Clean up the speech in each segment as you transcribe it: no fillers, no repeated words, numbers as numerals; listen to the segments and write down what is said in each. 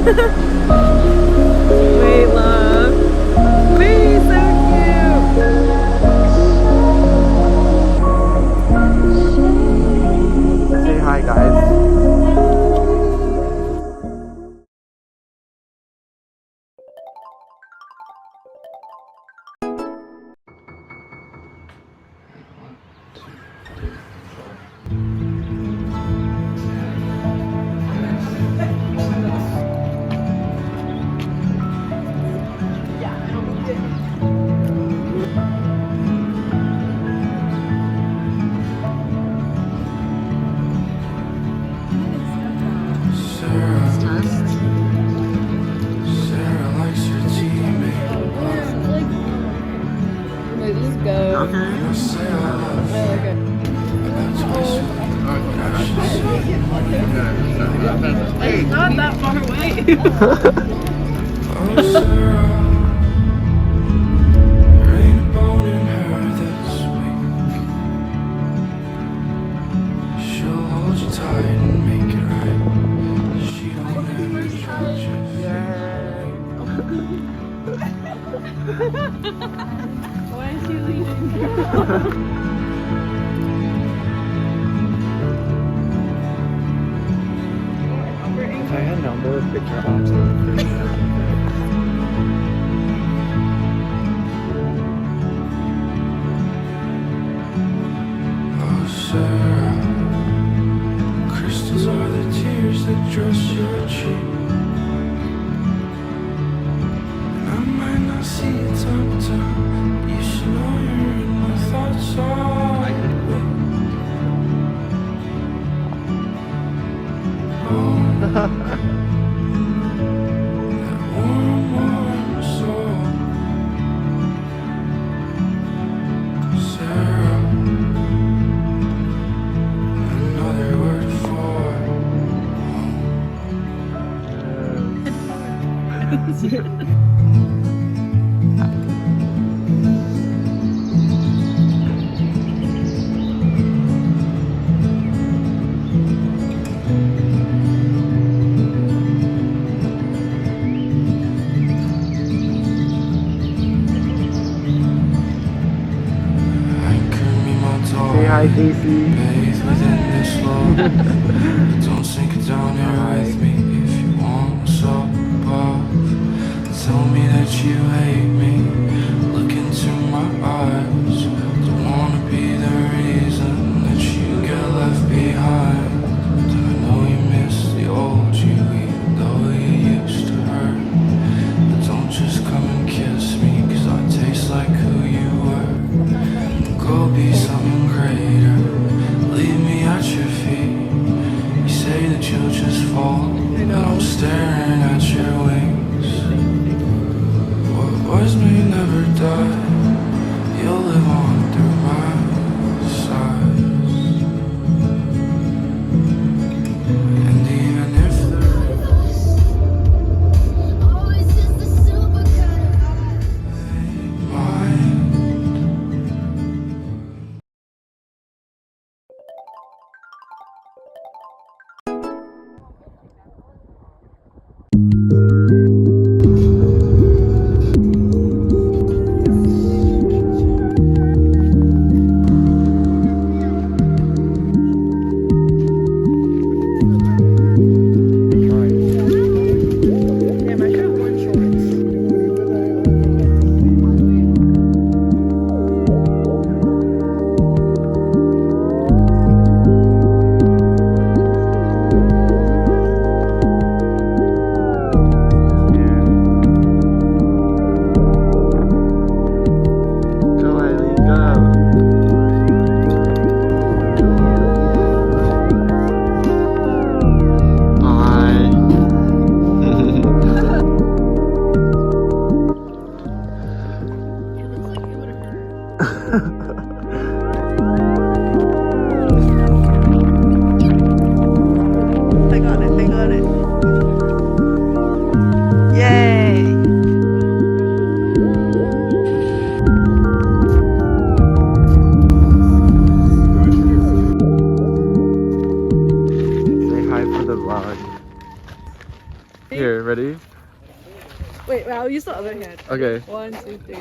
Wait, love. Wait, so cute. Say hi, guys. It's not that far away. Why is she leaving? I had a number of picture ops. Oh, Sarah, crystals are the tears that dress your cheek. And I might not see you top down, you should know you're in my thoughts always. Oh, that warm, warm soul, Sarah. Another word for anchor me, my dog. Say hi, Casey. Bathe within this love. Don't sink it down here with me if you want us up above. Tell me that you hate me. Look into my eyes. Don't wanna be the reason that you get left behind. I know you miss the old you, even though you used to hurt. But don't just come and kiss me, 'cause I taste like who you were. Go be something greater. Leave me at your feet. You say that you'll just fall, and I'm staring at your wings. What was may never die. You'll live on through my sighs. And even if the mind. Damn, I should have worn shorts. Go, Eileen, go. Bye. They got it, they got it. Yay! Say hi for the vlog. Here, ready? Wait, I'll use the other hand. Okay. 1, 2, 3.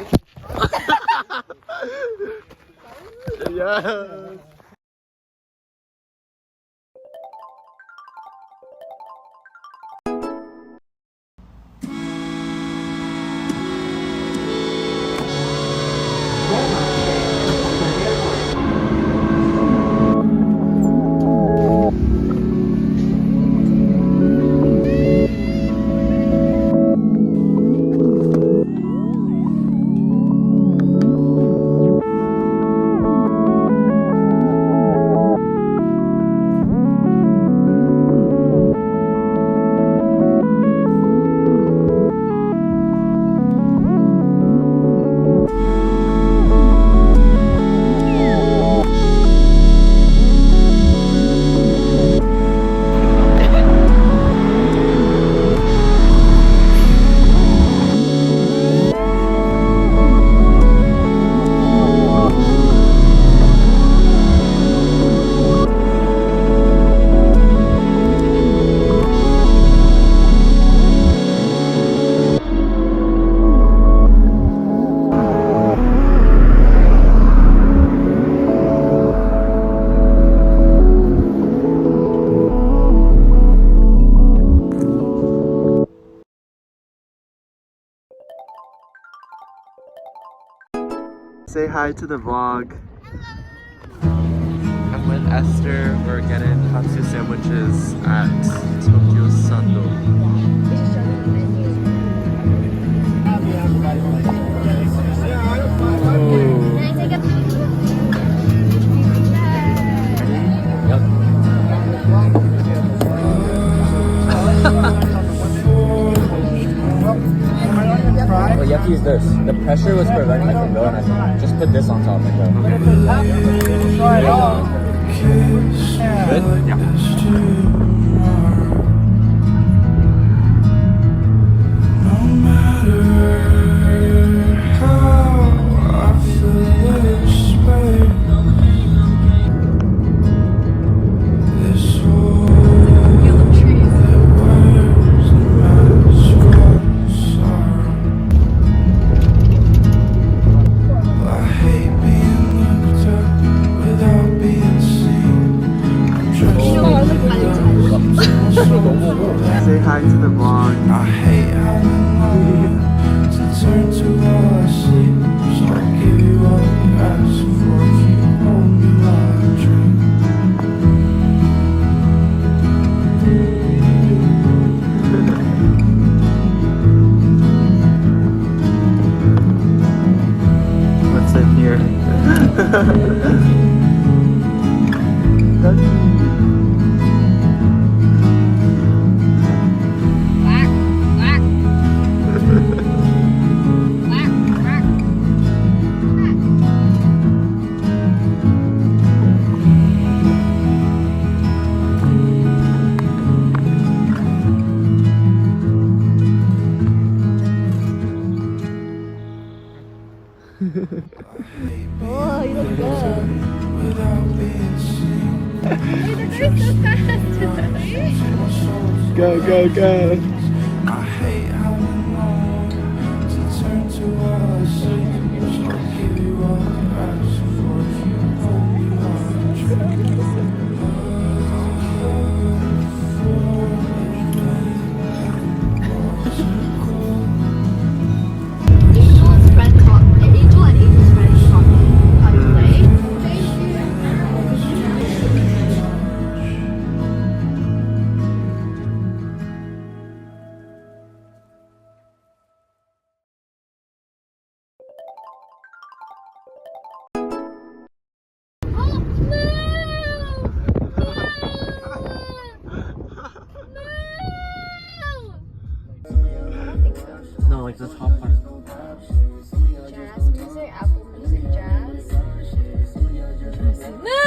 Yes. Say hi to the vlog. I'm with Esther. We're getting katsu sandwiches at Tokyo Sando. Well, you have to use this. The pressure was preventing it from going. I think just put this on top and go. Good? Yeah. No matter how I feel this way, this world that wears the mask of sorrow. I hate being looked at without being seen. I'm Say hi to the vlog. I hate having long to turn to all I see. So I'll give you all you ask for if you hold me while I dream. What's in here? Oh, you look good. Without being seen. Go, go, go. I hate having long to turn to all I see. So I'll give you all you ask for if you hold me while I dream. Angel's friend called Angel and Angel's friend called me. How to play? No, like the top part. Jazz music, Apple Music, jazz. No!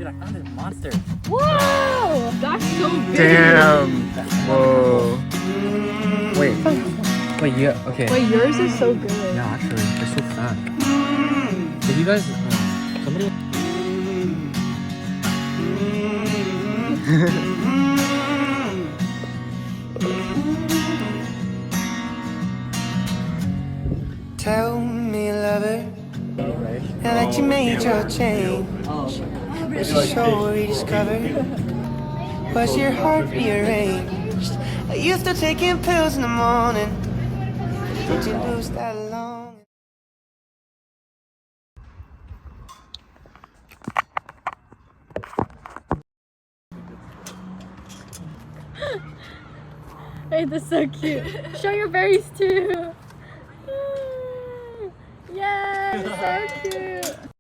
Dude, I found a monster. Whoa! That's so big. Damn. Whoa. Wait. Wait, yeah, okay. Wait, yours is so good. Yeah, actually, they're so fat. Did you guys, somebody... Tell me, lover, now that you made your change, was your soul rediscovered? Was your heart rearranged? Are you still taking pills in the morning? Did you lose that long? Hey, that's so cute. Show your berries too. Yay, so cute.